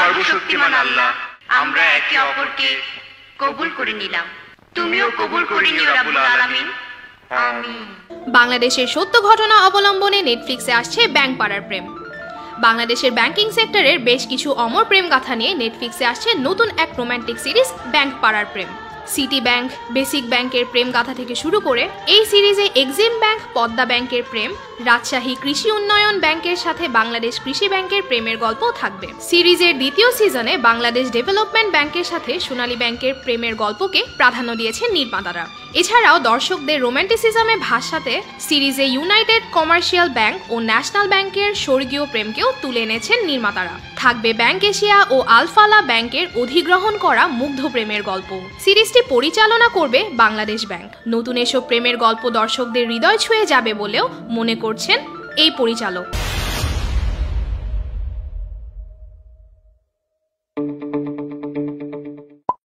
সর্বশক্তিমান আল্লাহ, আমরা একে অপরকে কবুল করে নিলাম। তুমিও কবুল করে নিও রাব্বুল আলামিন। আমিন। বাংলাদেশের সত্য ঘটনা অবলম্বনে নেটফ্লিক্সে আসছে ব্যাংক পাড়ার প্রেম। বাংলাদেশের ব্যাংকিং সেক্টরের বেশ কিছু অমর প্রেম গাথা নিয়ে নেটফ্লিক্সে আসছে নতুন এক রোমান্টিক সিরিজ ব্যাংক পাড়ার প্রেম। সিটি ব্যাংক, বেসিক ব্যাংকের প্রেম গাথা থেকে শুরু করে এই সিরিজে এক্সিম ব্যাংক, পদ্মা ব্যাংকের প্রেম, রাজশাহী কৃষি উন্নয়ন ব্যাংকের সাথে বাংলাদেশ কৃষি ব্যাংকের প্রেমের গল্প থাকবে। সিরিজের দ্বিতীয় সিজনে বাংলাদেশ ডেভেলপমেন্ট ব্যাংকের সাথে সোনালী ব্যাংকের প্রেমের গল্পকে প্রাধান্য দিয়েছেন নির্মাতারা। এছাড়াও দর্শকদের রোম্যান্টিসিজমে ভাসাতে সিরিজে ইউনাইটেড কমার্শিয়াল ব্যাংক ও ন্যাশনাল ব্যাংকের স্বর্গীয় প্রেমকেও তুলে এনেছেন নির্মাতারা। থাকবে ব্যাংক এশিয়া ও আলফালা ব্যাংকের অধিগ্রহণ করা মুগ্ধ প্রেমের গল্প। সিরিজটি পরিচালনা করবে বাংলাদেশ ব্যাংক। নতুন এসব প্রেমের গল্প দর্শকদের হৃদয় ছুঁয়ে যাবে বলেও মনে করছেন এই পরিচালক।